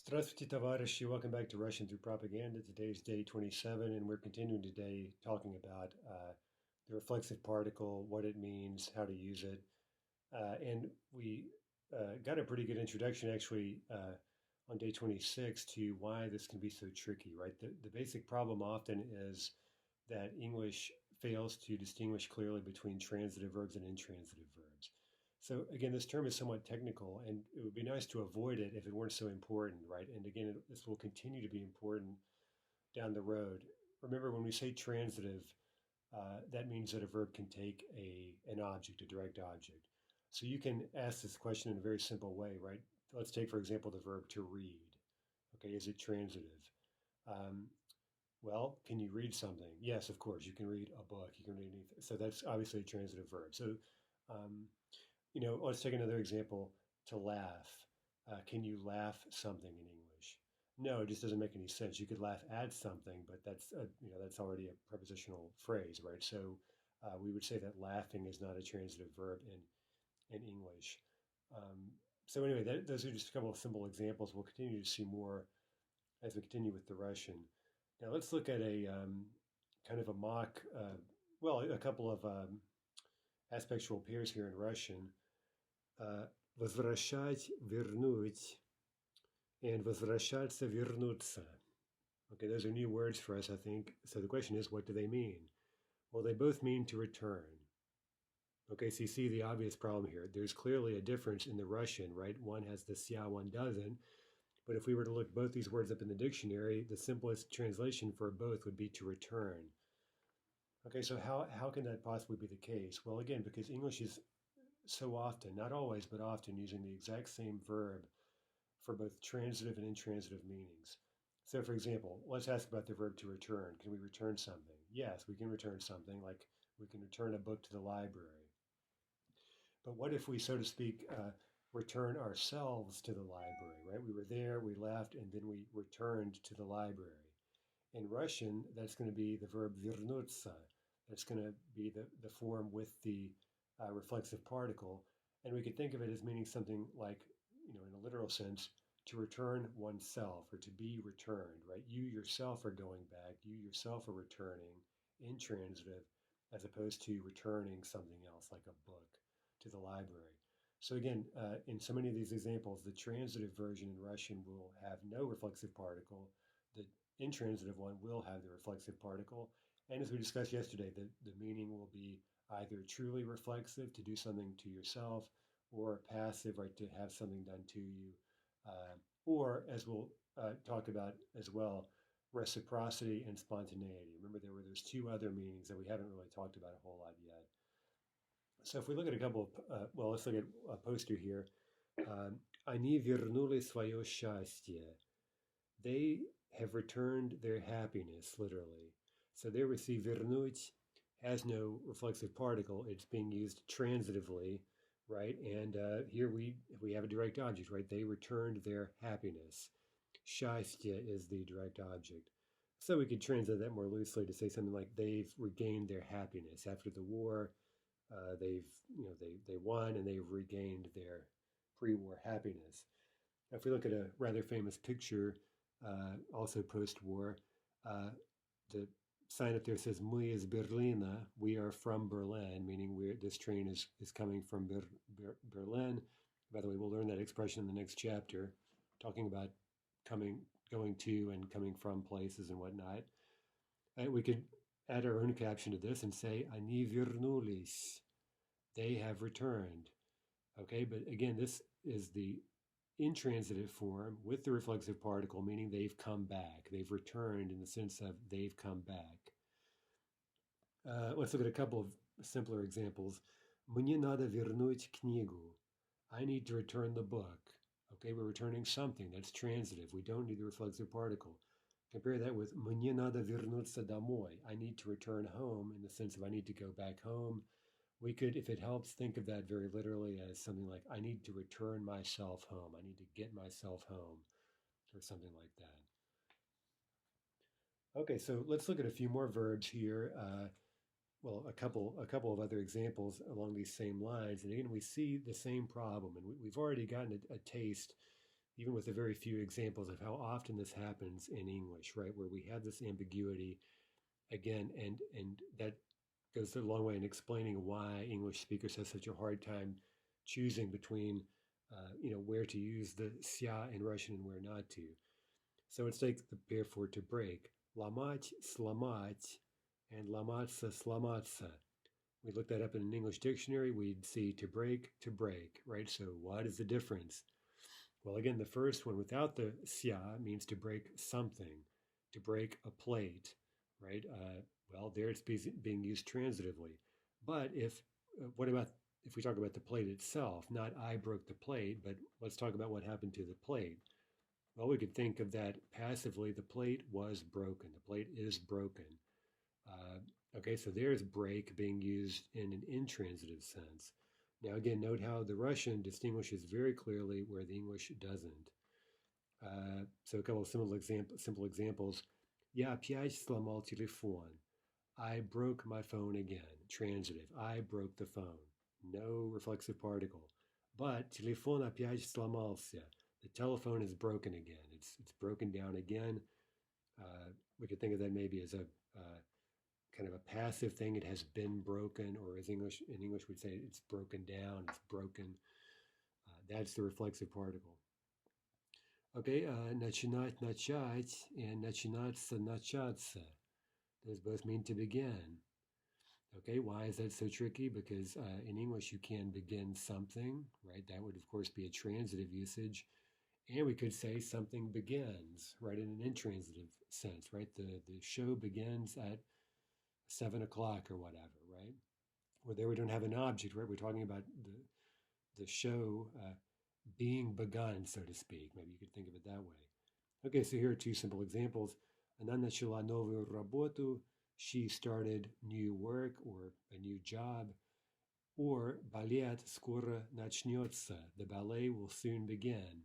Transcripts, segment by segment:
Здравствуйте, товарищи. Welcome back to Russian Through Propaganda. Today's day 27, and we're continuing today talking about the reflexive particle, what it means, how to use it. And we got a pretty good introduction, actually, on day 26 to why this can be so tricky, right? The basic problem often is that English fails to distinguish clearly between transitive verbs and intransitive verbs. So again, this term is somewhat technical, and it would be nice to avoid it if it weren't so important, right? And again, this will continue to be important down the road. Remember, when we say transitive, that means that a verb can take an object, a direct object. So you can ask this question in a very simple way, right? Let's take, for example, the verb to read. Okay, is it transitive? Um, well, can you read something? Yes, of course. You can read a book. You can read anything. So that's obviously a transitive verb. So, um, let's take another example. To laugh. Can you laugh something in English? No, it just doesn't make any sense. You could laugh at something, but that's already a prepositional phrase, right? So we would say that laughing is not a transitive verb in English. Um, so anyway, those are just a couple of simple examples. We'll continue to see more as we continue with the Russian. Now let's look at a kind of a mock, a couple of aspectual pairs here in Russian. Возвращать, вернуть, and возвращаться, вернуться. Okay, those are new words for us, I think. So the question is, what do they mean? Well, they both mean to return. Okay, so you see the obvious problem here. There's clearly a difference in the Russian, right? One has the sia, one doesn't. But if we were to look both these words up in the dictionary, the simplest translation for both would be to return. Okay, so how can that possibly be the case? Well, again, because English is so often, not always, but often using the exact same verb for both transitive and intransitive meanings. So, for example, let's ask about the verb to return. Can we return something? Yes, we can return something, like we can return a book to the library. But what if we, so to speak, return ourselves to the library, right? We were there, we left, and then we returned to the library. In Russian, that's going to be the verb вернуться. That's going to be the form with the reflexive particle. And we could think of it as meaning something like, in a literal sense, to return oneself or to be returned, right? You yourself are going back, you yourself are returning, intransitive, as opposed to returning something else like a book to the library. So again, in so many of these examples, the transitive version in Russian will have no reflexive particle. The intransitive one will have the reflexive particle. And as we discussed yesterday, the meaning will be either truly reflexive, to do something to yourself, or passive, right, to have something done to you. Or, as we'll talk about as well, reciprocity and spontaneity. Remember, there were those two other meanings that we haven't really talked about a whole lot yet. So if we look at a couple of, let's look at a poster here. Они вернули свое счастье. They have returned their happiness, literally. So there we see вернуть has no reflexive particle. It's being used transitively, right? And here we have a direct object, right? They returned their happiness. Счастье is the direct object. So we could translate that more loosely to say something like they've regained their happiness after the war. They won and they've regained their pre-war happiness. If we look at a rather famous picture, also post-war, the sign up there says "Мы из Берлина," we are from Berlin, meaning this train is coming from Berlin. By the way, we'll learn that expression in the next chapter, talking about going to and coming from places and whatnot. And we could add our own caption to this and say "Они вернулись." They have returned. Okay, but again, this is the intransitive form with the reflexive particle, meaning they've come back. They've returned in the sense of they've come back. Let's look at a couple of simpler examples. Мне надо вернуть книгу. I need to return the book. Okay, we're returning something. That's transitive. We don't need the reflexive particle. Compare that with мне надо вернуться домой. I need to return home in the sense of I need to go back home. We could, if it helps, think of that very literally as something like, I need to return myself home. I need to get myself home, or something like that. Okay, so let's look at a few more verbs here. A couple of other examples along these same lines. And again, we see the same problem. And we've already gotten a taste even with a very few examples of how often this happens in English, right? Where we have this ambiguity again, and that goes a long way in explaining why English speakers have such a hard time choosing between, where to use the sia in Russian and where not to. So it's like the pair for to break, ламать, сломать, and ламаться, сломаться. We look that up in an English dictionary, we'd see to break, right? So what is the difference? Well, again, the first one without the sia means to break something, to break a plate, right? Well, there it's being used transitively. But what about if we talk about the plate itself? Not I broke the plate, but let's talk about what happened to the plate. Well, we could think of that passively. The plate was broken. The plate is broken. Okay, so there's break being used in an intransitive sense. Now, again, note how the Russian distinguishes very clearly where the English doesn't. So a couple of simple examples. Я опять сломал телефон. I broke my phone again. Transitive. I broke the phone. No reflexive particle. But телефон опять сломался. The telephone is broken again. It's broken down again. We could think of that maybe as a kind of a passive thing. It has been broken, or as in English we'd say it's broken down. It's broken. That's the reflexive particle. Okay, начинать, начать, and начинаться, начаться. Those both mean to begin. Okay, why is that so tricky? Because in English you can begin something, right? That would, of course, be a transitive usage. And we could say something begins, right, in an intransitive sense, right? The show begins at 7 o'clock or whatever, right? Where there we don't have an object, right? We're talking about the show being begun, so to speak. Maybe you could think of it that way. Okay, so here are two simple examples. Она начала новую работу. She started new work or a new job. Or балет скоро начнется. The ballet will soon begin.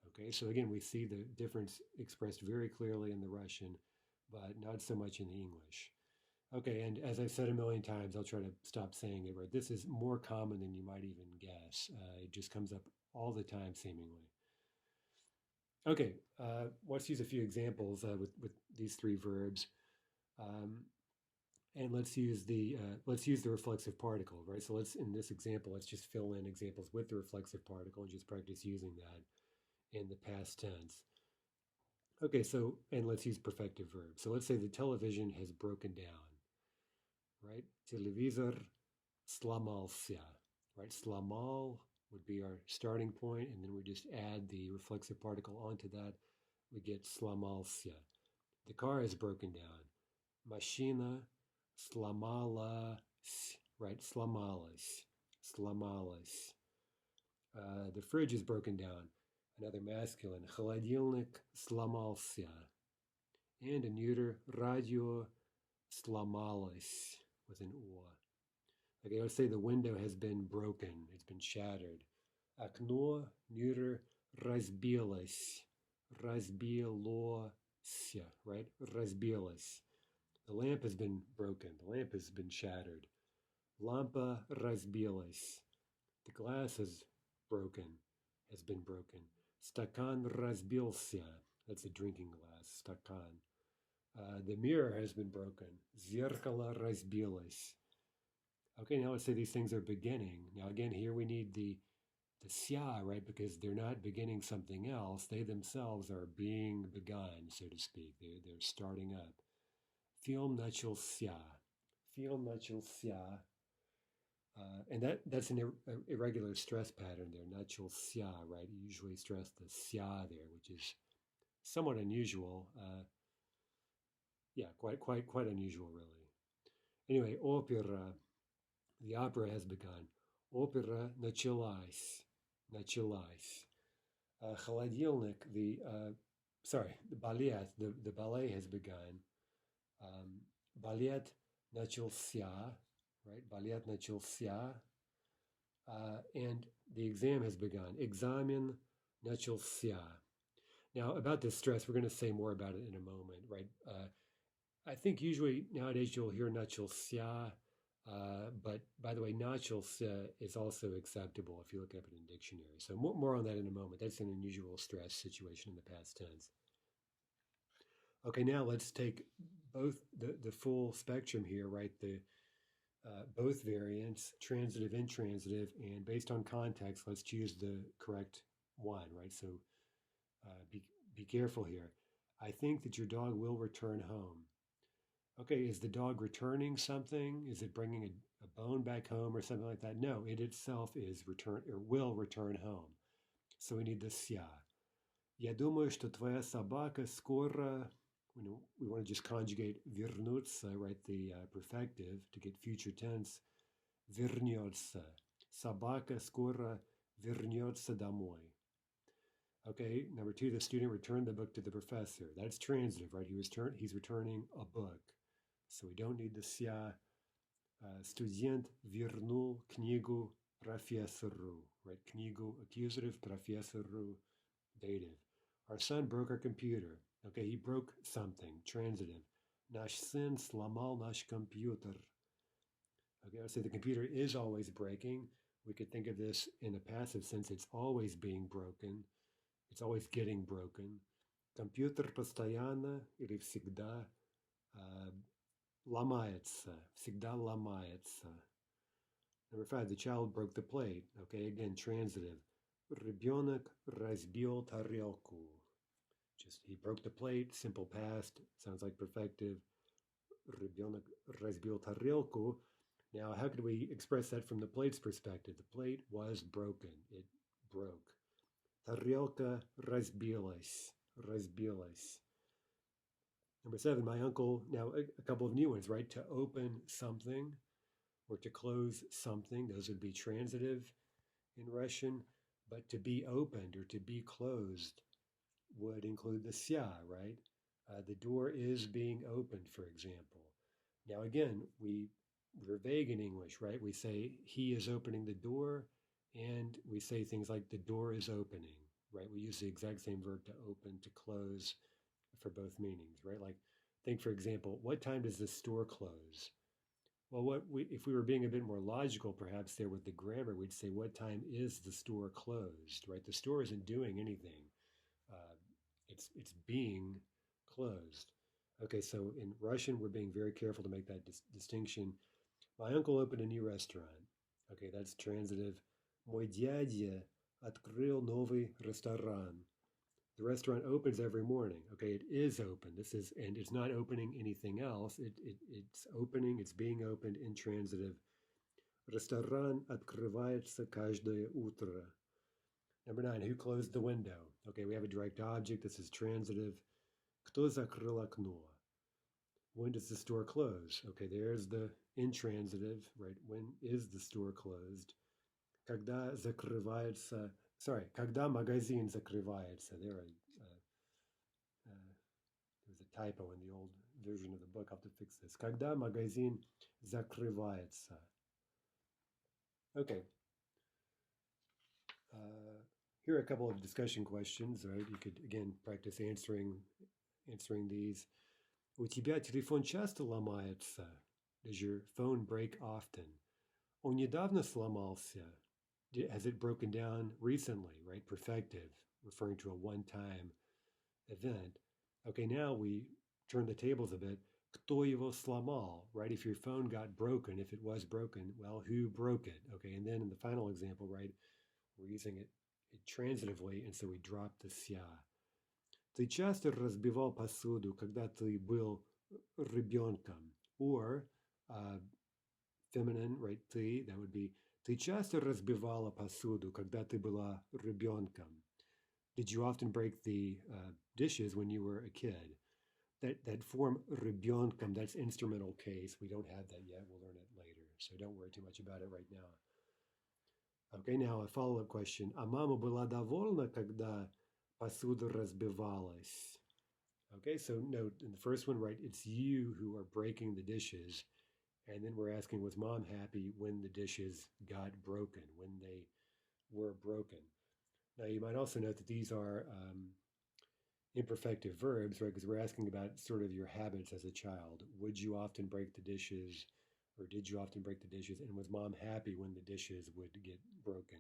Okay, so again, we see the difference expressed very clearly in the Russian, but not so much in the English. Okay, and as I've said a million times, I'll try to stop saying it, right? This is more common than you might even guess. It just comes up all the time, seemingly. Okay, let's use a few examples with these three verbs. And let's use the reflexive particle, right? So in this example, let's just fill in examples with the reflexive particle and just practice using that in the past tense. Okay, and let's use perfective verbs. So let's say the television has broken down, right? Телевизор сломался, right? Сломал would be our starting point, and then we just add the reflexive particle onto that. We get сломался. The car is broken down. Машина сломалась, right? Сломалась, сломалась. The fridge is broken down. Another masculine. Холодильник сломался. And a neuter. Радио сломалось with an O. Okay, let's say the window has been broken. It's been shattered. Окно, neuter, разбилось. Разбилось, right? Разбилось. The lamp has been broken. The lamp has been shattered. Lampa разбилась. The glass has been broken. Стакан разбился. That's a drinking glass. Стакан. The mirror has been broken. Зеркало разбилось. Okay, now let's say these things are beginning. Now again, here we need the sia, right? Because they're not beginning something else. They themselves are being begun, so to speak. They're starting up. Film начался. Film начался. And that's an irregular stress pattern there. Начался, right? You usually stress the sia there, which is somewhat unusual. Quite unusual, really. Anyway, opera. The opera has begun. Opera началась. Началась. Холодильник, the балет, the ballet has begun. Балет начался, right? Балет начался. And the exam has begun. Экзамен начался. Now, about this stress, we're going to say more about it in a moment, right? I think usually nowadays you'll hear начался But by the way, начался is also acceptable if you look up it in dictionary. So more on that in a moment. That's an unusual stress situation in the past tense. Okay, now let's take both the full spectrum here, right? The both variants, transitive, intransitive, and based on context, let's choose the correct one, right? So be careful here. I think that your dog will return home. Okay, is the dog returning something? Is it bringing a bone back home or something like that? No, it itself is return or will return home. So we need the sia. Я думаю, что твоя собака скоро, we want to just conjugate вернуться, right? The perfective to get future tense. Вернется. Собака скоро вернется домой. Okay, number two, the student returned the book to the professor. That's transitive, right? He's returning a book. So we don't need the sia. Студент вернул книгу профессору, right? Книгу accusative, профессору dative. Our son broke our computer. Okay, he broke something, transitive. Наш сын сломал наш компьютер. Okay, so the computer is always breaking. We could think of this in a passive sense. It's always being broken. It's always getting broken. Компьютер постоянно или всегда ломается. Всегда ломается. Number five, the child broke the plate. Okay, again, transitive. Ребенок разбил тарелку. Just he broke the plate, simple past, sounds like perfective. Ребенок разбил тарелку. Now, how could we express that from the plate's perspective? The plate was broken. It broke. Тарелка разбилась. Разбилась. Number seven, my uncle, now a couple of new ones, right? To open something or to close something, those would be transitive in Russian. But to be opened or to be closed would include the sia, right? The door is being opened, for example. Now, again, we're vague in English, right? We say he is opening the door, and we say things like the door is opening, right? We use the exact same verb to open, to close for both meanings, right? Like, think, for example, what time does the store close? Well, if we were being a bit more logical, perhaps there with the grammar, we'd say, what time is the store closed, right? The store isn't doing anything. It's being closed. Okay, so in Russian, we're being very careful to make that distinction. My uncle opened a new restaurant. Okay, that's transitive. Мой дядя открыл новый ресторан. The restaurant opens every morning. Okay, it is open. And it's not opening anything else. It's opening, it's being opened, intransitive. Ресторан открывается каждое утро. Number nine, who closed the window? Okay, we have a direct object. This is transitive. Кто закрыл окно? When does the store close? Okay, there's the intransitive, right? When is the store closed? Когда закрывается, когда магазин закрывается? There's a typo in the old version of the book. I'll have to fix this. Когда магазин закрывается? Okay. Here are a couple of discussion questions, right? You could, again, practice answering these. У тебя телефон часто ломается? Does your phone break often? Он недавно сломался. Has it broken down recently, right? Perfective, referring to a one-time event. Okay, now we turn the tables a bit. Кто его сломал, right? If your phone got broken, if it was broken, well, who broke it? Okay, and then in the final example, right, we're using it transitively, and so we drop the sia. Ты часто разбивал посуду, когда ты был ребенком? Or feminine, right? Ты, that would be ты часто разбивала посуду, когда ты была ребенком? Did you often break the dishes when you were a kid? That form ребенком, that's instrumental case. We don't have that yet. We'll learn it later. So don't worry too much about it right now. Okay, now a follow-up question. А мама была довольна, когда посуда разбивалась? Okay, so note in the first one, right, it's you who are breaking the dishes. And then we're asking, was mom happy when the dishes got broken, when they were broken? Now, you might also note that these are imperfective verbs, right? Because we're asking about sort of your habits as a child. Would you often break the dishes? or did you often break the dishes? And was mom happy when the dishes would get broken?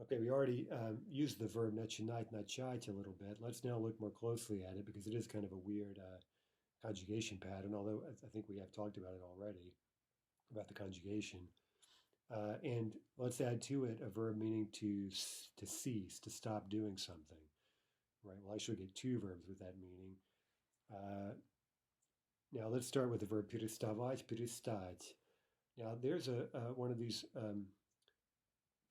Okay, we already used the verb начинать, начать a little bit. Let's now look more closely at it because it is kind of a weird conjugation pattern, although I think we have talked about it already, about the conjugation. And let's add to it a verb meaning to cease, to stop doing something, right? Well, I should get two verbs with that meaning. Now let's start with the verb переставать, перестать. Now there's one of these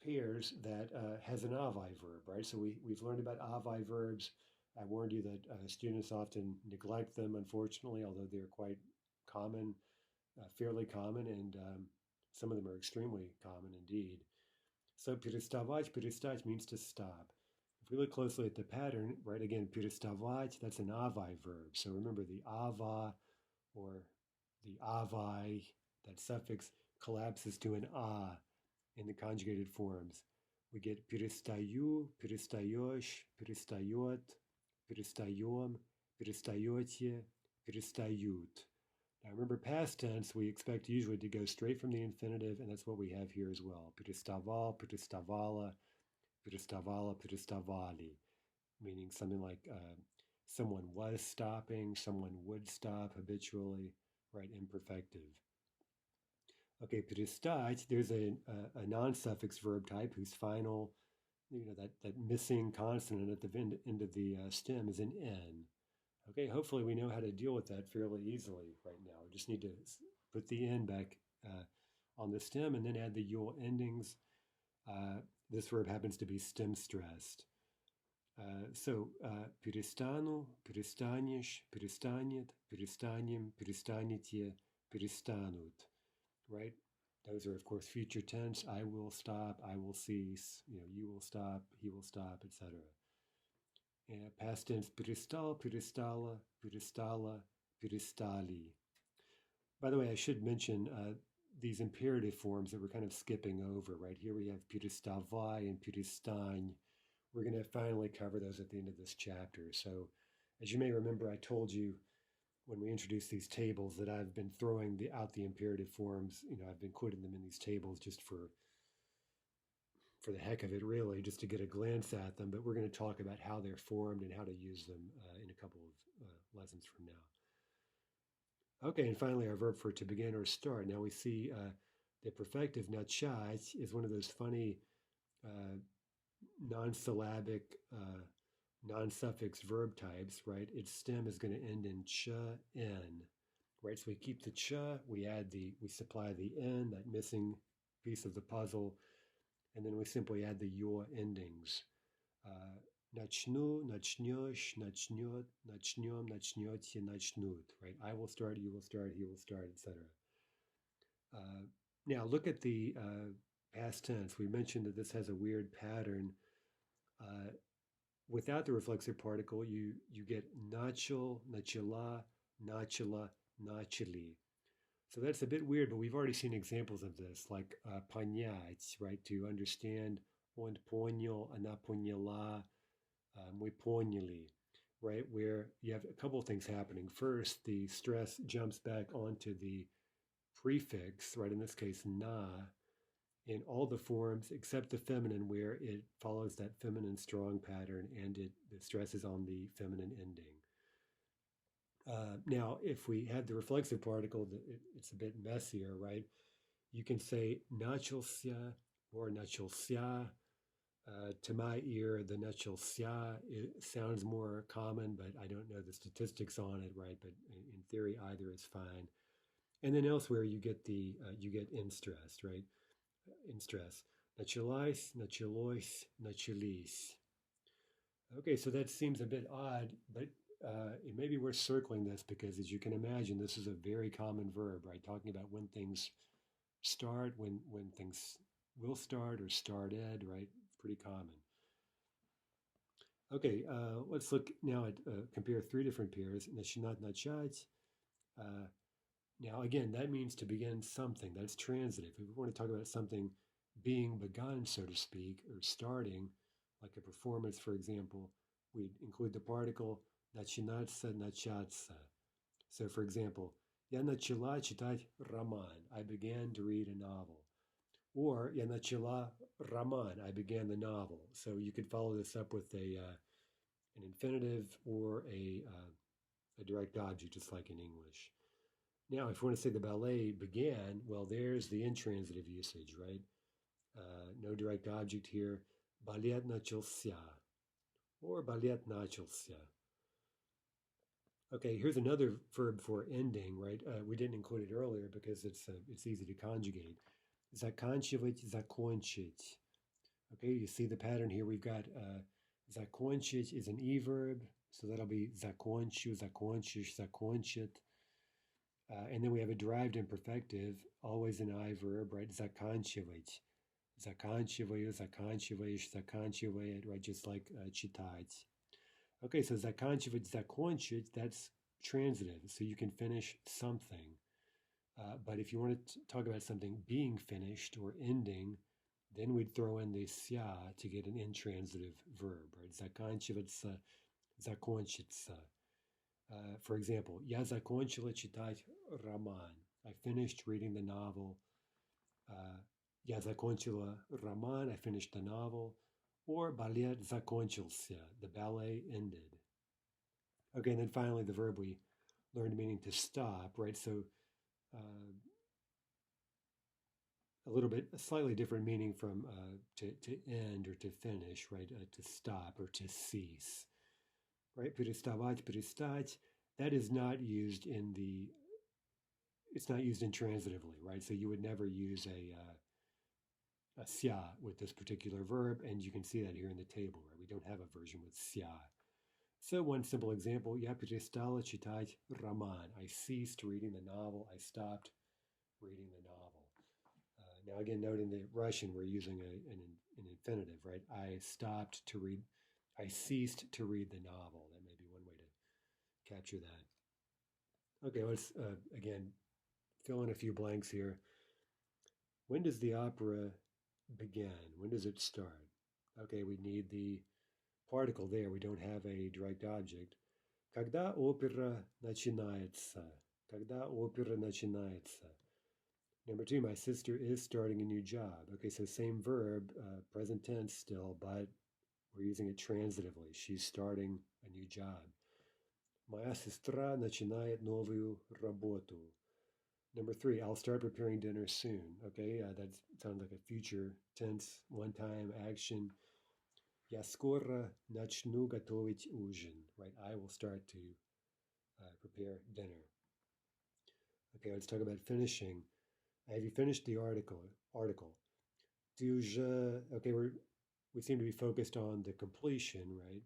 pairs that has an āvai verb, right? So we've learned about āvai verbs. I warned you that students often neglect them, unfortunately, although they're quite common, fairly common, and some of them are extremely common indeed. So переставать, перестать means to stop. If we look closely at the pattern, right, again, переставать, that's an āvai verb. So remember the ava or the avai, that suffix collapses to an a in the conjugated forms. We get перестаю, перестаешь, перестает, перестаем, перестаете, перестают. Now remember, past tense, we expect usually to go straight from the infinitive, and that's what we have here as well. Переставал, переставала, переставала, переставали, meaning something like someone was stopping, someone would stop habitually, right, imperfective. Okay, перестать, there's a non-suffix verb type whose final, that missing consonant at the end of the stem is an N. Okay, hopefully we know how to deal with that fairly easily right now. We just need to put the N back on the stem and then add the yule endings. This verb happens to be stem stressed. So перестану, перестанешь, перестанет, перестанем, перестанете, перестанут, right? Those are, of course, future tense. I will stop, I will cease, you will stop, he will stop, etc. And past tense, перестал, перестала, перестала, перестали. By the way, I should mention these imperative forms that we're kind of skipping over, right? Here we have переставай and перестань. We're going to finally cover those at the end of this chapter. So, as you may remember, I told you when we introduced these tables that I've been throwing out the imperative forms. I've been quoting them in these tables just for the heck of it, really, just to get a glance at them. But we're going to talk about how they're formed and how to use them in a couple of lessons from now. Okay, and finally, our verb for to begin or start. Now we see the perfective начать is one of those funny non-syllabic, non-suffix verb types, right? Its stem is going to end in ch, n, right? So we keep the ch, we supply the n, that missing piece of the puzzle, and then we simply add the your endings. Начну, начнешь, начнет, начнем, начнете, начнут, right? I will start, you will start, he will start, etc. Now look at the past tense. We mentioned that this has a weird pattern. Without the reflexive particle, you get начал, начала, начала, начали. So that's a bit weird, but we've already seen examples of this, like понять, right? To understand, он понял, она поняла, мы поняли, right? Where you have a couple of things happening. First, the stress jumps back onto the prefix, right? In this case, na, in all the forms except the feminine, where it follows that feminine strong pattern and the stress is on the feminine ending. Now, if we had the reflexive particle, it's a bit messier, right? You can say начался or начался. To my ear, the начался sounds more common, but I don't know the statistics on it, right? But in theory, either is fine. And then elsewhere, you get in stress, right? In stress. Началась, началось, начались. Okay, so that seems a bit odd, but it may be worth circling this because, as you can imagine, this is a very common verb, right? Talking about when things start, when things will start or started, right? Pretty common. Okay, let's look now at compare three different pairs. Начинать, начать. Now, again, that means to begin something. That's transitive. If we want to talk about something being begun, so to speak, or starting, like a performance, for example, we'd include the particle начинаться, начаться. So, for example, Я начала читать роман. I began to read a novel. Or я начала роман. I began the novel. So you could follow this up with an infinitive or a direct object, just like in English. Now, if you want to say the ballet began, well, there's the intransitive usage, right? No direct object here. Балет начался. Or балет начался. Okay, here's another verb for ending, right? We didn't include it earlier because it's easy to conjugate. Заканчивать, закончить. Okay, you see the pattern here. We've got закончить is an E verb, so that'll be закончу, закончишь, закончит. And then we have a derived imperfective, always an I verb, right? Заканчивать. Заканчиваю, заканчиваешь, заканчивает, right? Just like читать. Okay, so заканчивать, закончить, that's transitive. So you can finish something. But if you want to talk about something being finished or ending, then we'd throw in the ся to get an intransitive verb, right? Заканчиваться, закончится. For example, я закончила читать роман. I finished reading the novel. Я закончила роман. I finished the novel. Or балет закончился. The ballet ended. Okay, and then finally the verb we learned meaning to stop, right? So a slightly different meaning from to end or to finish, right? To stop or to cease, right? Переставать, перестать. That is not used it's not used intransitively, right? So you would never use a ся with this particular verb, and you can see that here in the table, right? We don't have a version with ся. So one simple example, я перестала читать роман. I ceased reading the novel. I stopped reading the novel. Now again, note in the Russian, we're using an infinitive, right? I ceased to read the novel. That may be one way to capture that. Okay, let's, again, fill in a few blanks here. When does the opera begin? When does it start? Okay, we need the particle there. We don't have a direct object. Когда опера начинается? Когда опера начинается? Number two, my sister is starting a new job. Okay, so same verb, present tense still, but we're using it transitively. She's starting a new job. Моя сестра начинает новую работу. Number three, I'll start preparing dinner soon. Okay, that sounds like a future tense, one-time action. Я скоро начну готовить ужин. Right, I will start to prepare dinner. Okay, let's talk about finishing. Have you finished the article? Ты уже, okay, we seem to be focused on the completion, right?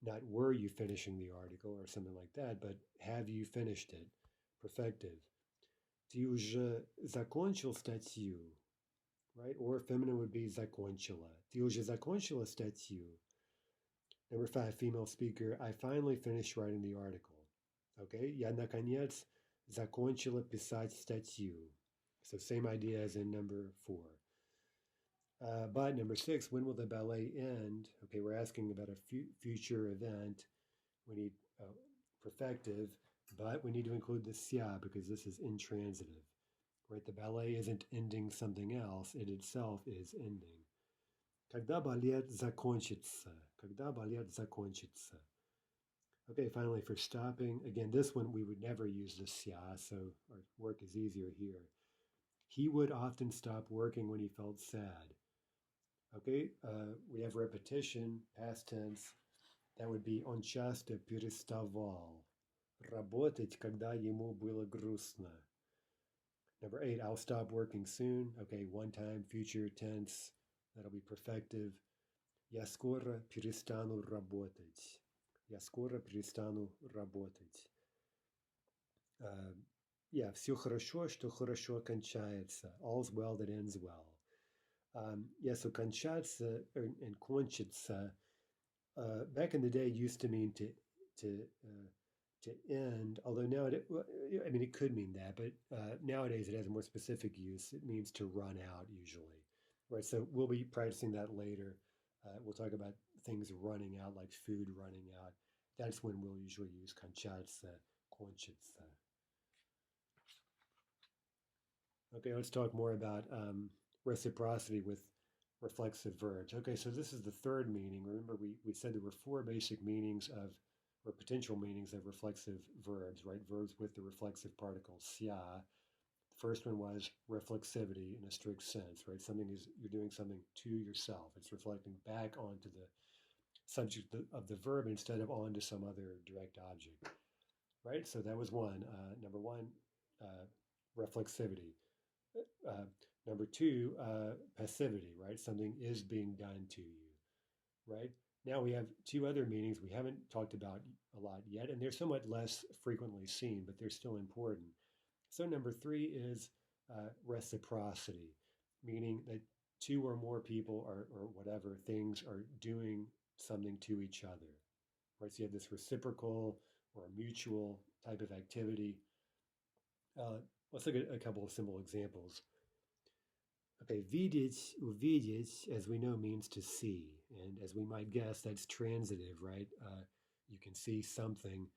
Not were you finishing the article or something like that, but have you finished it? Perfective. Ты уже закончил статью, right? Or feminine would be закончила. Ты уже закончила статью? Number five, female speaker. I finally finished writing the article. Okay, я наконец закончила писать статью. So same idea as in number four. But number six, when will the ballet end? Okay, we're asking about a future event. We need perfective, but we need to include the ся because this is intransitive, right? The ballet isn't ending something else. It itself is ending. Когда балет закончится? Когда балет закончится? Okay, finally for stopping. Again, this one we would never use the ся, so our work is easier here. He would often stop working when he felt sad. Okay, we have repetition, past tense. That would be он часто переставал работать, когда ему было грустно. Number eight, I'll stop working soon. Okay, one time, future tense. That'll be perfective. Я скоро перестану работать. Я скоро перестану работать. Yeah, все хорошо, что хорошо кончается. All's well that ends well. Yeah, so кончаться and кончится back in the day used to mean to end. Although now it could mean that, but nowadays it has a more specific use. It means to run out usually, right? So we'll be practicing that later. We'll talk about things running out, like food running out. That's when we'll usually use кончаться, кончится. Okay, let's talk more about reciprocity with reflexive verbs. Okay, so this is the third meaning. Remember, we said there were four basic meanings of, or potential meanings of reflexive verbs, right? Verbs with the reflexive particle sia. The first one was reflexivity in a strict sense, right? Something is, you're doing something to yourself. It's reflecting back onto the subject of the verb instead of onto some other direct object, right? So that was one. Number one, uh, reflexivity. Uh, Number two, passivity, right? Something is being done to you, right? Now we have two other meanings we haven't talked about a lot yet, and they're somewhat less frequently seen, but they're still important. So number three is reciprocity, meaning that two or more people or whatever things are doing something to each other, right? So you have this reciprocal or mutual type of activity. Uh, let's look at a couple of simple examples. Okay, widzieć, uwidzieć, as we know, means to see. And as we might guess, that's transitive, right? You can see something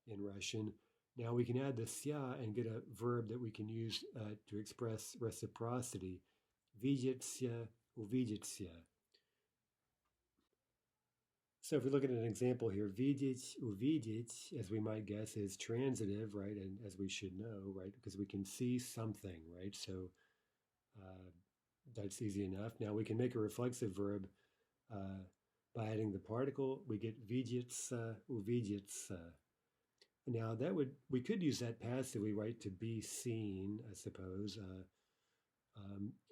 in Russian. Now we can add the sia and get a verb that we can use to express reciprocity. Widzieć, uwidzieć. So if we look at an example here, widzieć, uwidzieć, as we might guess, is transitive, right? And as we should know, right? Because we can see something, right? So uh, that's easy enough. Now we can make a reflexive verb uh, by adding the particle. We get widzieć, uwidzieć. Now that would, we could use that passively, right? To be seen, I suppose.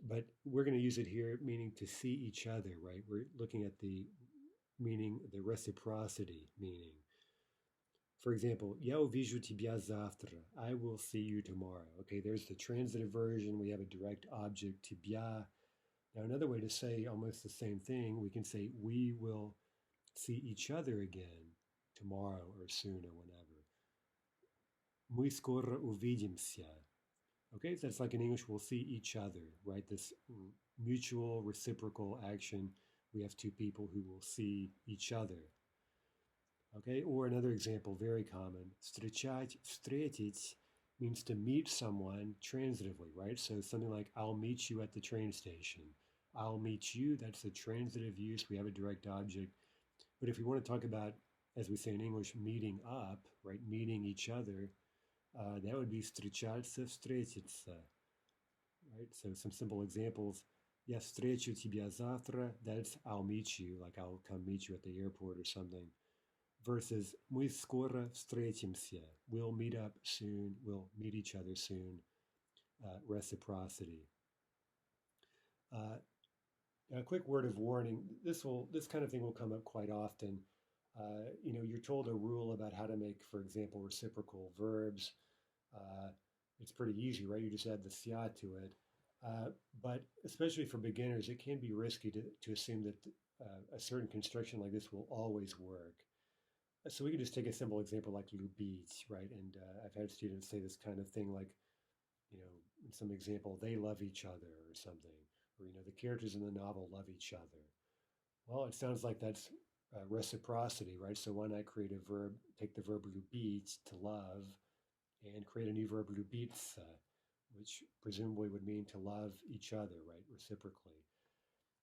But we're going to use it here, meaning to see each other, right? We're looking at the meaning, the reciprocity meaning. For example, я увижу тебя завтра. I will see you tomorrow. Okay, there's the transitive version. We have a direct object, тебя. Now, another way to say almost the same thing, we can say we will see each other again tomorrow or soon or whenever. Мы скоро увидимся. Okay, so that's like in English, we'll see each other, right? This mutual reciprocal action. We have two people who will see each other. Okay, or another example, very common, встречать, встретить means to meet someone transitively, right? So something like, I'll meet you at the train station. I'll meet you, that's the transitive use. We have a direct object. But if we want to talk about, as we say in English, meeting up, right, meeting each other, that would be встречаться, встретиться, right? So some simple examples. Я встречу тебя завтра, that's I'll meet you, like I'll come meet you at the airport or something. Versus мы скоро встретимся. We'll meet up soon. We'll meet each other soon. Reciprocity. A quick word of warning. This kind of thing will come up quite often. You're told a rule about how to make, for example, reciprocal verbs. Uh, it's pretty easy, right? You just add the sia to it. But especially for beginners, it can be risky to assume that a certain construction like this will always work. So we could just take a simple example like любить, right? And I've had students say this kind of thing like, in some example, they love each other or something, or, the characters in the novel love each other. Well, it sounds like that's reciprocity, right? So why not create a verb, take the verb любить, to love, and create a new verb любиться, which presumably would mean to love each other, right? Reciprocally.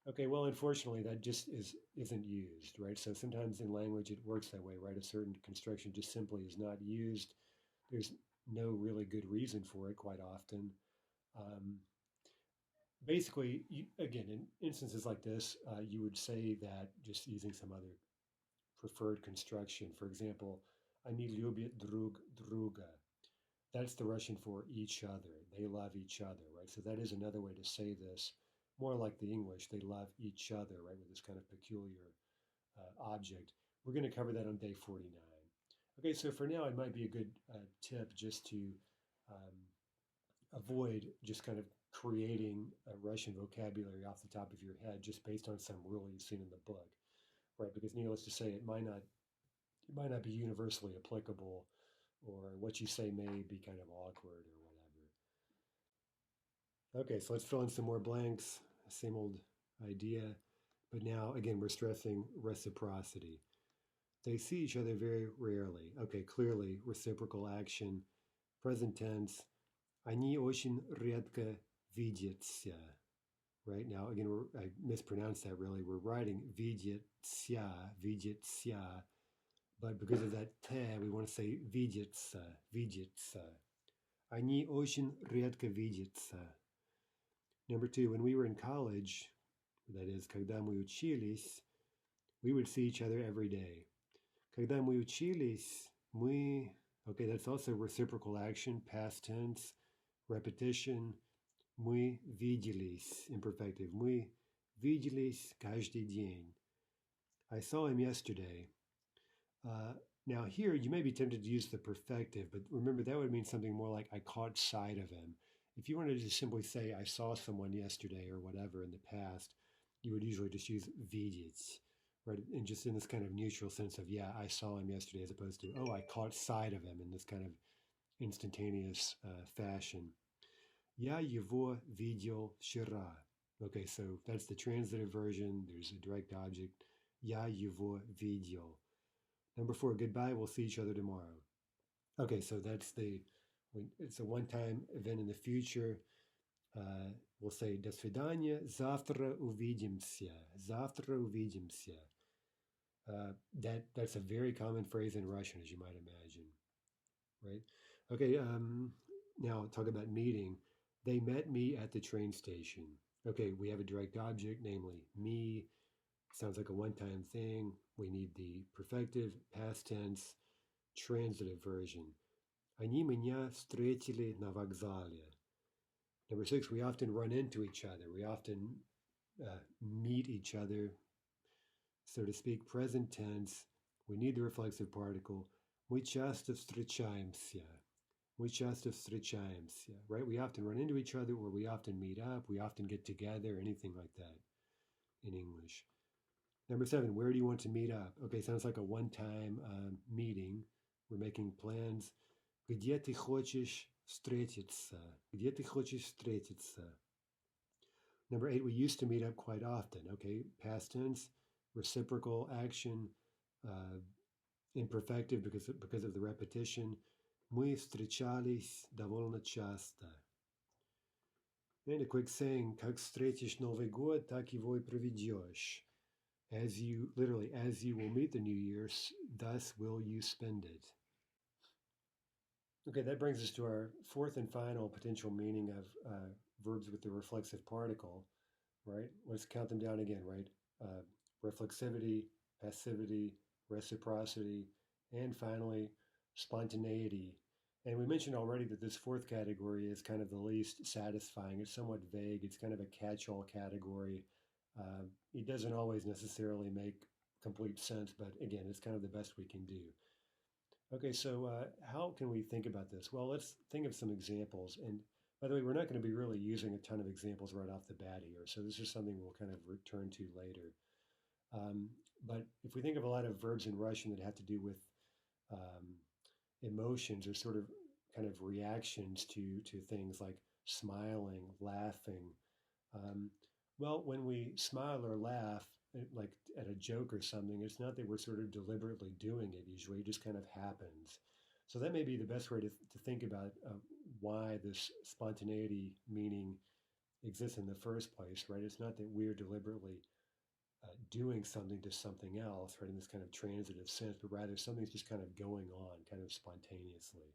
Okay, well, unfortunately, that just isn't used, right? So sometimes in language it works that way, right? A certain construction just simply is not used. There's no really good reason for it quite often. Um, Basically, again, in instances like this, you would say that just using some other preferred construction. For example, они любят друг друга. That's the Russian for each other. They love each other, right? So that is another way to say this, more like the English. They love each other, right? With this kind of peculiar object. We're going to cover that on day 49. Okay, so for now, it might be a good tip just to um, avoid just kind of creating a Russian vocabulary off the top of your head just based on some rule you've seen in the book, right? Because needless to say, it might not be universally applicable, or what you say may be kind of awkward or whatever. Okay, so let's fill in some more blanks. Same old idea, but now again we're stressing reciprocity. They see each other very rarely. Okay, clearly reciprocal action, present tense. Они очень редко видится. Right now, again, I mispronounced that really. We're writing видится, видится, but because of that te, we want to say видится, видится. Они очень редко видятся. Number two, when we were in college, that is, когда мы учились, we would see each other every day. Когда мы учились, мы... Okay, that's also reciprocal action, past tense, repetition. Мы виделись, imperfective. Мы виделись каждый день. I saw him yesterday. Now here, you may be tempted to use the perfective, but remember that would mean something more like I caught sight of him. If you wanted to just simply say I saw someone yesterday or whatever in the past, you would usually just use видеть, right? And just in this kind of neutral sense of, yeah, I saw him yesterday, as opposed to, oh, I caught sight of him in this kind of instantaneous fashion. Я его видел вчера. Okay, so that's the transitive version. There's a direct object. Я его видел. Number four, goodbye, we'll see each other tomorrow. Okay, so that's it's a one-time event in the future. We'll say до свидания, завтра увидимся. Завтра увидимся. That's a very common phrase in Russian, as you might imagine, right? Okay, now talk about meeting. They met me at the train station. Okay, we have a direct object, namely me. Sounds like a one-time thing. We need the perfective, past tense, transitive version. Они меня встретили на вокзале. Number six, we often run into each other. We often meet each other, so to speak, present tense. We need the reflexive particle. Мы часто встречаемся. Мы часто встречаемся, right? We often run into each other, or we often meet up, we often get together, anything like that in English. Number seven, where do you want to meet up? Okay, sounds like a one-time meeting. We're making plans. Где ты хочешь встретиться? Где ты хочешь встретиться? Number eight, we used to meet up quite often. Okay, past tense, reciprocal action, imperfective because of the repetition. Мы встречались довольно часто. And a quick saying, как встретишь Новый год, так его и проведешь. As you will meet the New Year, thus will you spend it. Okay, that brings us to our fourth and final potential meaning of verbs with the reflexive particle, right? Let's count them down again, right? Reflexivity, passivity, reciprocity, and finally, spontaneity. And we mentioned already that this fourth category is kind of the least satisfying. It's somewhat vague. It's kind of a catch-all category. It doesn't always necessarily make complete sense, but again, it's kind of the best we can do. Okay, so how can we think about this? Well, let's think of some examples. And by the way, we're not going to be really using a ton of examples right off the bat here. So this is something we'll kind of return to later. But if we think of a lot of verbs in Russian that have to do with emotions or sort of kind of reactions to things like smiling, laughing. Well, when we smile or laugh, like at a joke or something, it's not that we're sort of deliberately doing it usually, it just kind of happens. So that may be the best way to think about why this spontaneity meaning exists in the first place, right? It's not that we're deliberately doing something to something else, right, in this kind of transitive sense, but rather something's just kind of going on kind of spontaneously.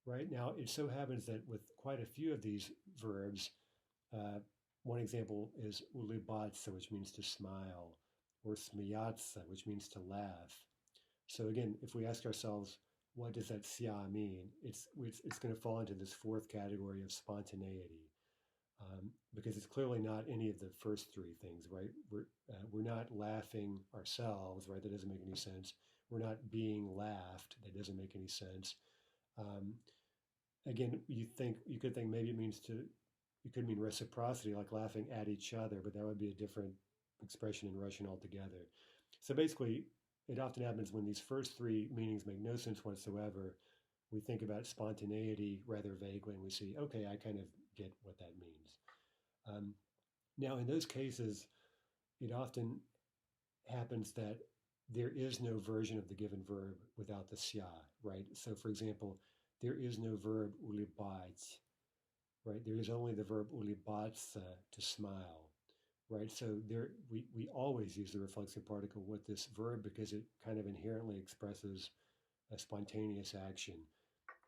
Right now, it so happens that with quite a few of these verbs, one example is улыбаться, which means to smile, or смеяться, which means to laugh. So again, if we ask ourselves, what does that sia mean? It's going to fall into this fourth category of spontaneity. Because it's clearly not any of the first three things, right? We're not laughing ourselves, right? That doesn't make any sense. We're not being laughed. That doesn't make any sense. Again, you could think maybe it could mean reciprocity, like laughing at each other, but that would be a different expression in Russian altogether. So basically, it often happens when these first three meanings make no sense whatsoever. We think about spontaneity rather vaguely, and we see, okay, I kind of get what that means. Now, in those cases, it often happens that there is no version of the given verb without the sia, right? So, for example, there is no verb улыбать. right? There is only the verb ulibаться, to smile, right? So there, we always use the reflexive particle with this verb because it kind of inherently expresses a spontaneous action.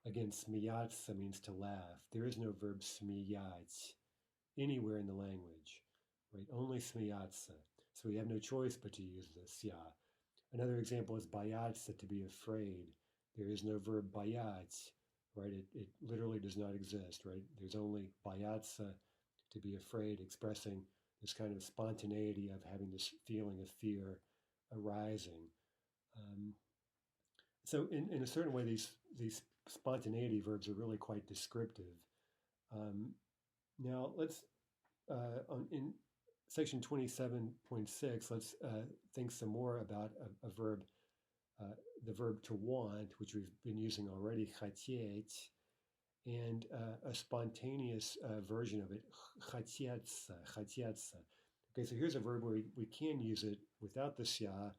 Again, smiyatsa means to laugh. There is no verb smiyat anywhere in the language, right? Only smiyatsa. So we have no choice but to use the sya. Another example is bayatsa, to be afraid. There is no verb bayat, right? It literally does not exist, right? There's only bayatsa, to be afraid, expressing this kind of spontaneity of having this feeling of fear arising. Um, so in a certain way, these spontaneity verbs are really quite descriptive. Um, now let's in section 27.6, let's think some more about a verb, the verb to want, which we've been using already, хотеть, and a spontaneous version of it, хотятся. Okay, so here's a verb where we can use it without the sya,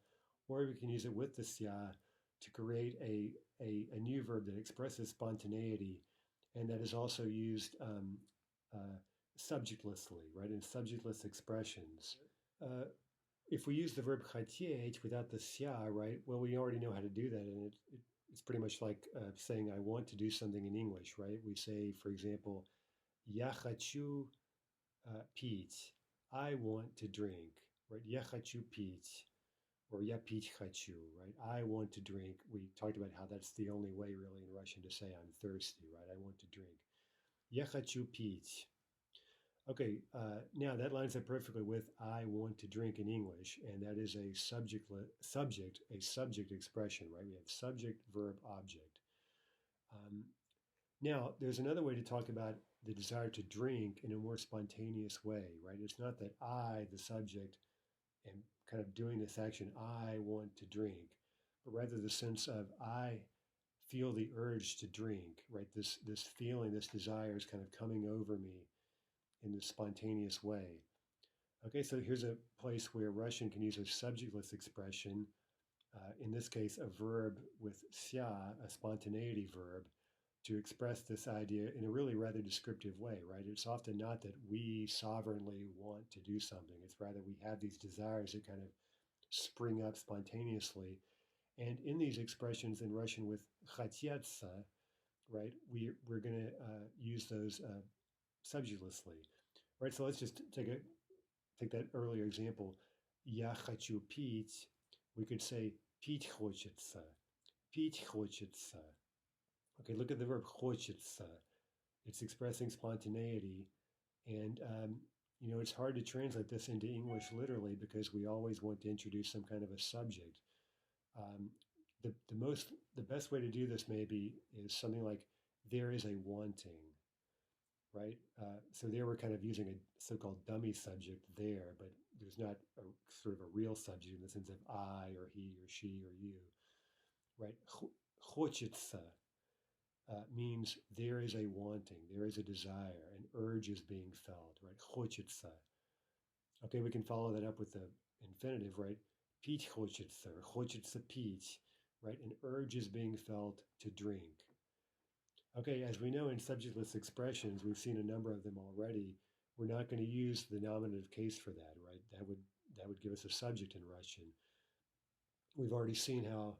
or we can use it with the sya to create a new verb that expresses spontaneity and that is also used uh, subjectlessly, right, in subjectless expressions. Uh, if we use the verb хотеть without the sya, right, well, we already know how to do that, and it's pretty much like saying I want to do something in English, right? We say, for example, я хочу пить. I want to drink, right? Я хочу пить, or я пить хочу, right? I want to drink. We talked about how that's the only way, really, in Russian to say I'm thirsty, right? I want to drink. Я хочу пить. Okay, now that lines up perfectly with I want to drink in English, and that is a subject expression, right? We have subject, verb, object. Um, Now, there's another way to talk about the desire to drink in a more spontaneous way, right? It's not that I, the subject, am kind of doing this action, I want to drink, but rather the sense of I feel the urge to drink, right? This feeling, this desire is kind of coming over me in this spontaneous way. Okay, so here's a place where Russian can use a subjectless expression, in this case, a verb with sya, a spontaneity verb, to express this idea in a really rather descriptive way, right? It's often not that we sovereignly want to do something, it's rather we have these desires that kind of spring up spontaneously. And in these expressions in Russian with хотятся, right, we're going to use those subjectlessly, right? So let's just take that earlier example. Я хочу пить. We could say пить хочется. Пить хочется. Okay, look at the verb хочется. It's expressing spontaneity. And, it's hard to translate this into English literally because we always want to introduce some kind of a subject. Um, the best way to do this maybe is something like there is a wanting, right? So there we're kind of using a so-called dummy subject there, but there's not a sort of a real subject in the sense of I or he or she or you, right? Хочется means there is a wanting, there is a desire, an urge is being felt, right? Хочется. Okay, we can follow that up with the infinitive, right? Пить хочется, or хочется пить, right? An urge is being felt to drink. Okay, as we know in subjectless expressions, we've seen a number of them already. We're not going to use the nominative case for that, right? That would give us a subject in Russian. We've already seen how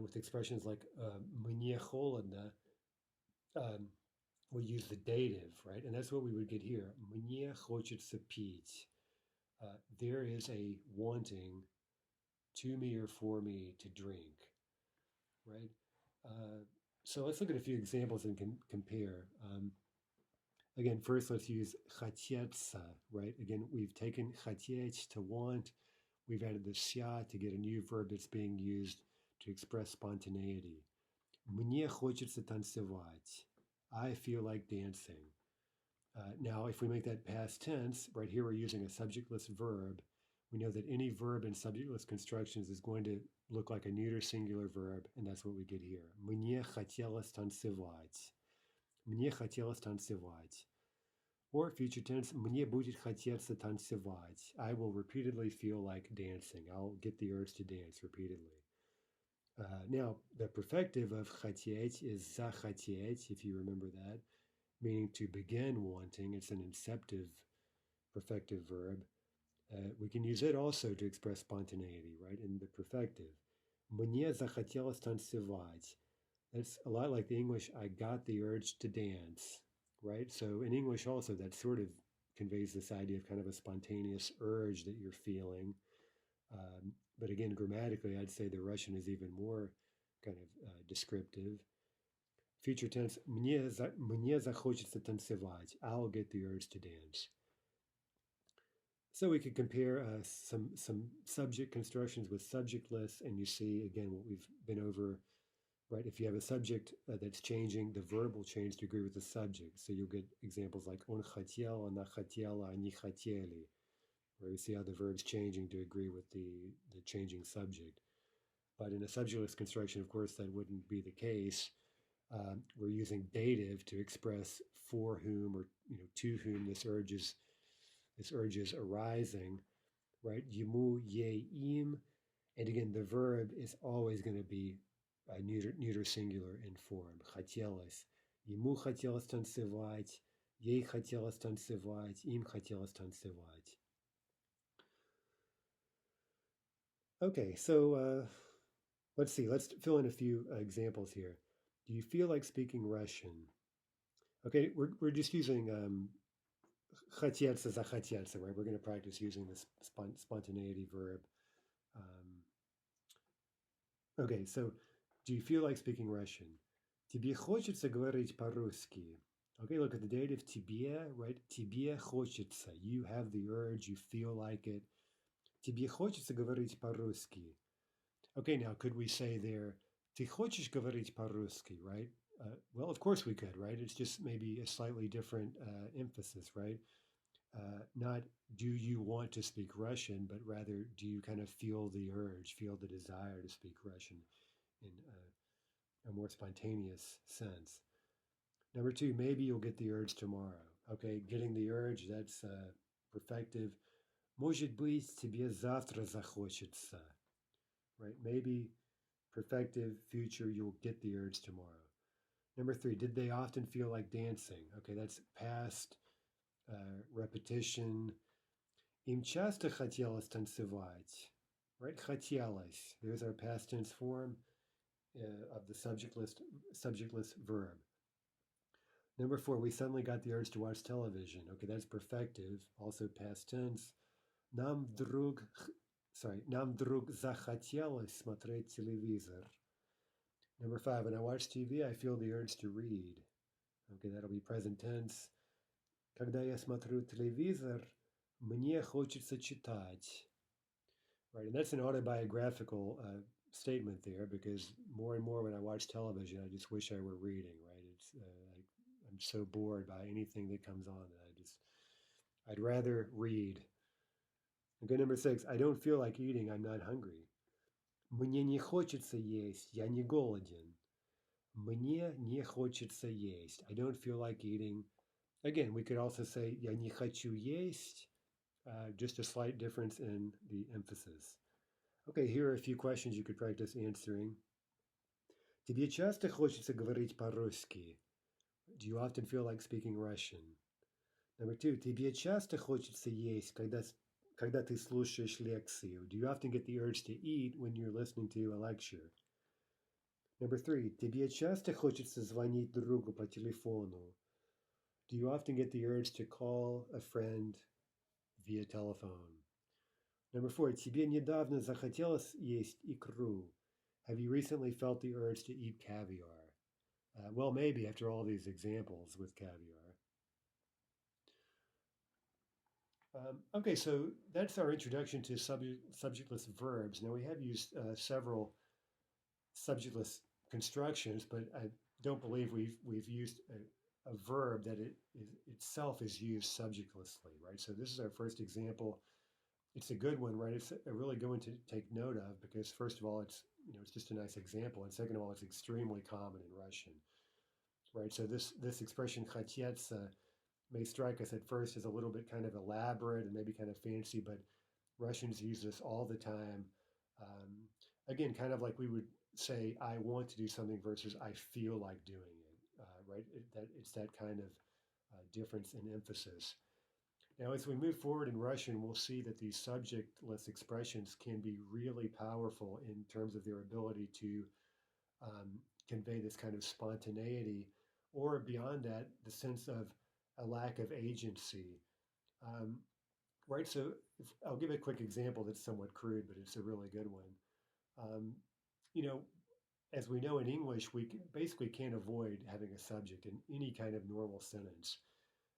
with expressions like мне холодно, we use the dative, right? And that's what we would get here. Мне хочется пить. There is a wanting to me or for me to drink, right? So let's look at a few examples and compare. Again, first let's use хотятся, right? Again, we've taken хотеть to want. We've added the sya to get a new verb that's being used to express spontaneity. Мне хочется танцевать. I feel like dancing. Now, if we make that past tense, right here we're using a subjectless verb. We know that any verb in subjectless constructions is going to look like a neuter singular verb, and that's what we get here. Мне хотелось танцевать. Мне хотелось танцевать. Or future tense, мне будет хотеться танцевать. I will repeatedly feel like dancing. I'll get the urge to dance repeatedly. Now, the perfective of хотеть is захотеть, if you remember that, meaning to begin wanting. It's an inceptive perfective verb. We can use it also to express spontaneity, right, in the perfective. Мне захотелось танцевать. That's a lot like the English, I got the urge to dance, right? So in English also, that sort of conveys this idea of kind of a spontaneous urge that you're feeling. But again, grammatically, I'd say the Russian is even more kind of descriptive. Future tense, мне захочется танцевать. I'll get the urge to dance. So we could compare some subject constructions with subjectless, and you see, again, what we've been over, right? If you have a subject that's changing, the verb will change to agree with the subject. So you'll get examples like он хотел, она хотела, они хотели, where you see how the verb's changing to agree with the changing subject. But in a subjectless construction, of course, that wouldn't be the case. We're using dative to express for whom or to whom this urge is arising, right? Ему, ей, им, and again, the verb is always going to be neuter singular in form. Хотелось. Ему хотелось танцевать. Ей хотелось танцевать. Им хотелось танцевать. Okay, so let's see. Let's fill in a few examples here. Do you feel like speaking Russian? Okay, we're just using хотеться, захотеться, right? We're going to practice using this spontaneity verb. Okay, so do you feel like speaking Russian? Тебе хочется говорить по-русски? Okay, look at the dative тебе, right? Тебе хочется. You have the urge, you feel like it. Тебе хочется говорить по-русски? Okay, now could we say there, ты хочешь говорить по-русски, right? Well, of course we could, right? It's just maybe a slightly different emphasis, right? Not do you want to speak Russian, but rather do you kind of feel the urge, feel the desire to speak Russian in a more spontaneous sense. Number two, maybe you'll get the urge tomorrow. Okay, getting the urge, that's perfective. Может быть, тебе завтра захочется. Right, maybe perfective, future, you'll get the urge tomorrow. Number three, did they often feel like dancing? Okay, that's past repetition. Им часто хотелось танцевать. Right, хотелось. There's our past tense form of the subjectless verb. Number four, we suddenly got the urge to watch television. Okay, that's perfective, also past tense. Нам вдруг захотелось смотреть телевизор. Number five, when I watch TV, I feel the urge to read. Okay, that'll be present tense. Когда я смотрю телевизор, мне хочется читать. Right, and that's an autobiographical statement there, because more and more when I watch television, I just wish I were reading. Right, it's I'm so bored by anything that comes on that I'd rather read. Okay, number six, I don't feel like eating. I'm not hungry. Мне не хочется есть. Я не голоден. Мне не хочется есть. I don't feel like eating. Again, we could also say я не хочу есть. Just a slight difference in the emphasis. Okay, here are a few questions you could practice answering. Тебе часто хочется говорить по-русски? Do you often feel like speaking Russian? Number two, тебе часто хочется есть, когда ты слушаешь лекцию? Do you often get the urge to eat when you're listening to a lecture? Number three, тебе часто хочется звонить другу по телефону? Do you often get the urge to call a friend via telephone? Number four, тебе недавно захотелось есть икру? Have you recently felt the urge to eat caviar? Well, maybe after all these examples with caviar. Okay, so that's our introduction to subjectless verbs. Now we have used several subjectless constructions, but I don't believe we've used a verb that itself is used subjectlessly, right? So this is our first example. It's a good one, right? It's a really good one to take note of, because first of all, it's just a nice example, and second of all, it's extremely common in Russian, right? So this expression хотеться may strike us at first as a little bit kind of elaborate and maybe kind of fancy, but Russians use this all the time. Again, kind of like we would say, I want to do something versus I feel like doing it, right? It's that kind of difference in emphasis. Now, as we move forward in Russian, we'll see that these subjectless expressions can be really powerful in terms of their ability to convey this kind of spontaneity, or beyond that, the sense of a lack of agency. Um, right? So, I'll give a quick example that's somewhat crude, but it's a really good one. Um, you know, as we know in English, we basically can't avoid having a subject in any kind of normal sentence.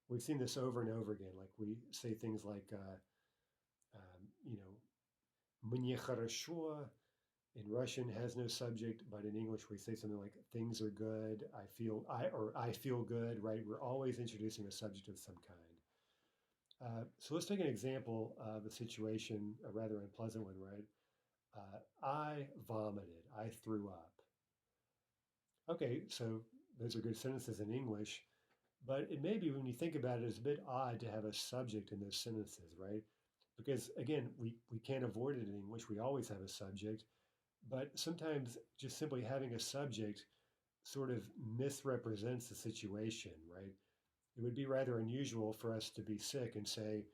We've seen this over and over again. Like we say things like, you know, мне хорошо in Russian has no subject, but in English we say something like things are good, I feel good, right? We're always introducing a subject of some kind. So let's take an example of a situation, a rather unpleasant one, right? I vomited, I threw up. Okay, so those are good sentences in English, but it may be when you think about it, it's a bit odd to have a subject in those sentences, right? Because again, we can't avoid it in English. We always have a subject, but sometimes just simply having a subject sort of misrepresents the situation, right? It would be rather unusual for us to be sick and say,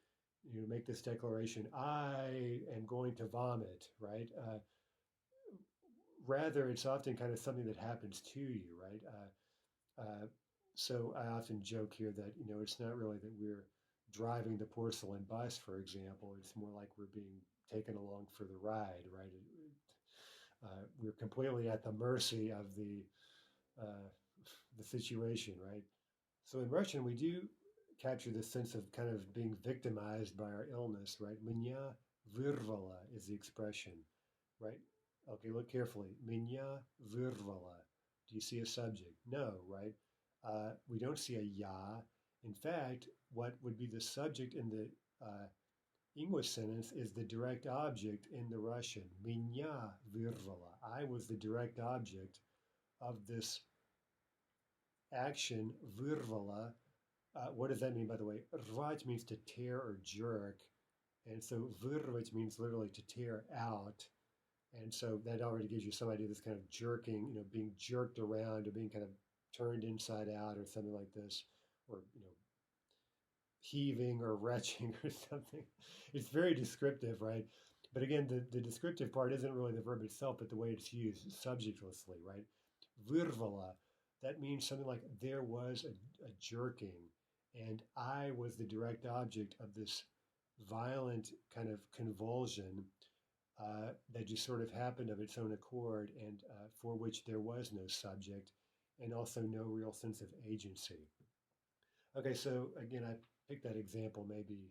make this declaration, I am going to vomit, right? Rather, it's often kind of something that happens to you, right? Uh, so I often joke here that, it's not really that we're driving the porcelain bus, for example. It's more like we're being taken along for the ride, right? We're completely at the mercy of uh, the situation, right? So in Russian, we do capture this sense of kind of being victimized by our illness, right? Меня вырвало is the expression, right? Okay, look carefully. Меня вырвало. Do you see a subject? No, right? We don't see a ya. In fact, what would be the subject in the English sentence is the direct object in the Russian. Меня вырвало. I was the direct object of this action, вырвало. What does that mean, by the way? Rvать means to tear or jerk. And so вырвать means literally to tear out. And so that already gives you some idea of this kind of jerking, being jerked around or being kind of turned inside out or something like this, or, heaving or retching or something. It's very descriptive, right? But again, the descriptive part isn't really the verb itself, but the way it's used subjectlessly, right? Vyrvala, that means something like there was a jerking, and I was the direct object of this violent kind of convulsion that just sort of happened of its own accord and for which there was no subject and also no real sense of agency. Okay, so again, I picked that example. Maybe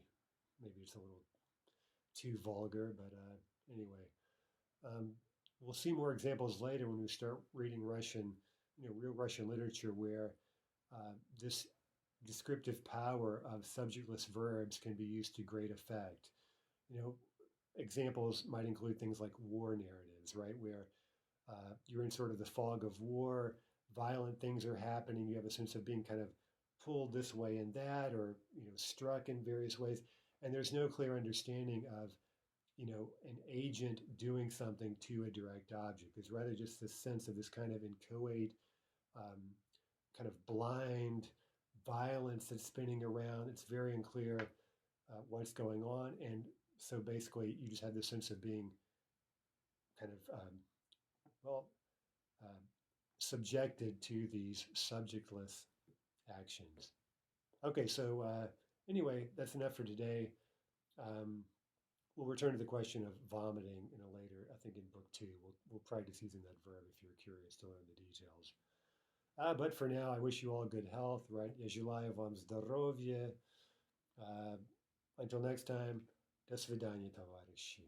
it's a little too vulgar, but anyway, um, we'll see more examples later when we start reading Russian, real Russian literature where this descriptive power of subjectless verbs can be used to great effect. You know, examples might include things like war narratives, right, where you're in sort of the fog of war, violent things are happening, you have a sense of being kind of pulled this way and that, or struck in various ways, and there's no clear understanding of an agent doing something to a direct object. There's rather just this sense of this kind of inchoate, um, kind of blind violence that's spinning around. It's very unclear what's going on, and so basically you just have this sense of being kind of well uh, subjected to these subjectless actions. Okay, so anyway, that's enough for today. Um, we'll return to the question of vomiting in a later, I think in book 2. We'll practice using that verb if you're curious to learn the details. But for now, I wish you all good health, right? Я желаю вам здоровья. Until next time, до свидания, товарищи.